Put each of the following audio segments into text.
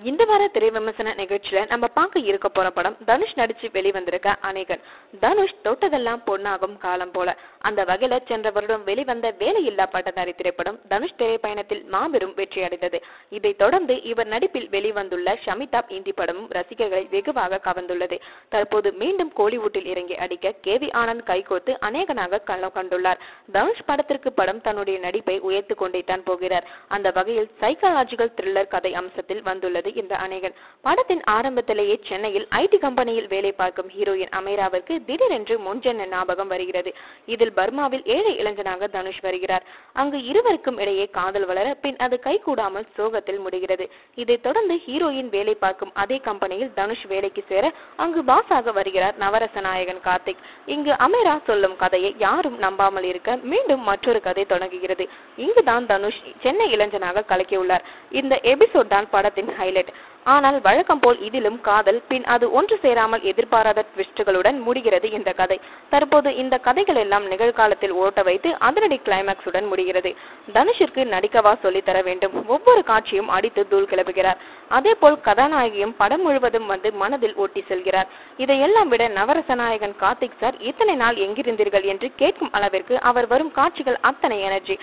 இந்த வார திரை விமர்சன நிகழ்ச்சியில நம்ம பார்க்க இருக்க போற படம் தனுஷ் நடிச்சு வெளிவந்திருக்க அநேகன். தனுஷ் தொட்டதெல்லாம் பொன்னாகும் காலம் போல அந்த வகையில சென்ற வருடம் வெளிவந்த வேலையில்லா பட்டதாரி திரைப்படம் தனுஷ் திரைப்பயணத்தில் மாபெரும் வெற்றி அடைந்தது. இதை தொடர்ந்து இவர் நடிப்பில் வெளிவந்துள்ள ஷமிதாப் இந்தி படமும் ரசிகர்களை வெகுவாக கவர்ந்துள்ளது. தற்போது மீண்டும் கோலிவுட்டில் இறங்கி அடிக்க கேவி ஆனந்த் கைகோர்த்து அநேகனாக களம் கண்டுள்ளார். தனுஷ் படத்திற்கு படம் தன்னுடைய நடிப்பை உயர்த்து கொண்டே தான் போகிறார். அந்த வகையில் சைக்காலஜிக்கல் த்ரில்லர் கதை அம்சத்தில் வந்துள்ளது இந்த அநேகன். படத்தின் ஆரம்பத்திலேயே சென்னையில் ஐடி கம்பெனியில் வேலை பார்க்கும் ஹீரோயின் அமீராவிற்கு திடீரென்று முன்ஜென்ம ஞாபகம் வருகிறது. இதில் பர்மாவில் ஏழை இளைஞனாக தனுஷ் வருகிறார். அங்கு இருவருக்கும் இடையே காதல் வளர பின் அது கைகூடாமல் சோகத்தில் முடிகிறது. இதைத் தொடர்ந்து ஹீரோயின் வேலை பார்க்கும் அதே கம்பெனியில் தனுஷ் வேலைக்கு சேர அங்கு பாஸாக வருகிறார் நவரச நாயகன் கார்த்திக். இங்கு அமீரா சொல்லும் கதையை யாரும் நம்பாமல் இருக்க மீண்டும் மற்றொரு கதை தொடங்குகிறது. இங்குதான் தனுஷ் சென்னை இளைஞனாக கலக்கியுள்ளார். இந்த எபிசோட் தான் படத்தின் ஹைலைட். ஆனால் வழக்கம் போல் இதிலும் காதல், பின் அது ஒன்று சேராமல் எதிர்பாராத ட்விஸ்டுகளுடன் முடிகிறது இந்த கதை. தற்போது இந்த கதைகள் எல்லாம் நிகழ்காலத்தில் ஓட்ட வைத்து அதனடி கிளைமாக்ஸுடன் முடிகிறது. தனுஷிற்கு நடிக்கவா சொல்லி தர வேண்டும். ஒவ்வொரு காட்சியும் அடித்து தூள் கிளப்புகிறார். அதே போல் கதாநாயகியும் படம் முழுவதும் வந்து மனதில் ஓட்டி செல்கிறார். இதையெல்லாம் விட நவரச நாயகன் கார்த்திக் சார் இத்தனை நாள் எங்கிருந்தீர்கள் என்று கேட்கும் அளவிற்கு அவர் வரும் காட்சிகள் அத்தனை எனர்ஜி.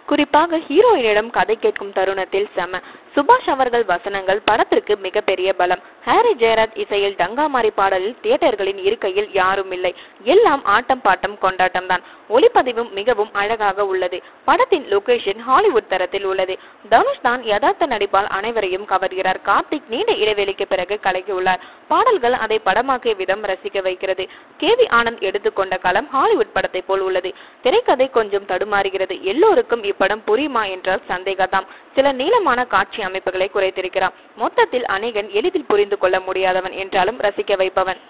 குறிப்பாக ஹீரோயினிடம் கதை கேட்கும் தருணத்தில் செம. சுபாஷ் அவர்கள் வசனங்கள் படத்திற்கு மிகப்பெரிய பலம். ஹாரி ஜெயராஜ் இசையில் டங்காமாரி பாடலில் தியேட்டர்களின் இருக்கையில் யாரும் இல்லை. எல்லாம் ஆட்டம் பாட்டம் கொண்டாட்டம் தான். ஒளிப்பதிவும் மிகவும் அழகாக உள்ளது. படத்தின் லொகேஷன் ஹாலிவுட் தரத்தில் உள்ளது. தனுஷ் தான் யதார்த்த நடிப்பால் அனைவரையும் கவர்கிறார். கார்த்திக் நீண்ட இடைவெளிக்கு பிறகு கலக்கியுள்ளார். பாடல்கள் அதை படமாக்கிய விதம் ரசிக்க வைக்கிறது. கேவி ஆனந்த் எடுத்துக்கொண்ட களம் ஹாலிவுட் படத்தை போல் உள்ளது. திரைக்கதை கொஞ்சம் தடுமாறுகிறது. எல்லோருக்கும் இப்படம் புரியுமா என்றால் சந்தேகம்தான். சில நீளமான காட்சி அமைப்புகளை குறைத்திருக்கிறார். மொத்தத்தில் அநேகன் எளிதில் புரிந்து கொள்ள முடியாதவன் என்றாலும் ரசிக்க வைப்பவன்.